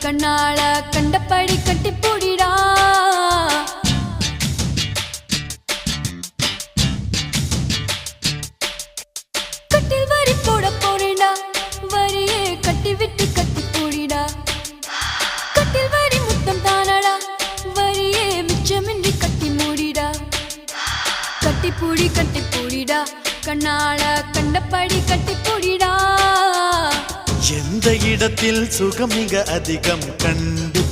கண்ணாள கண்டபடி கட்டி போடிடா கட்டில் வரி போட போறேடா வரியே கட்டி விட்டு கட்டி போடிடா கட்டில் வரி முத்தம் தானடா வரியே மிச்சமின்றி கட்டி மூடிடா கட்டி பூடிடா கண்ணாள கண்டபடி கட்டி பூடிடா எந்த இடத்தில் சுகம் மிக அதிகம் கண்டு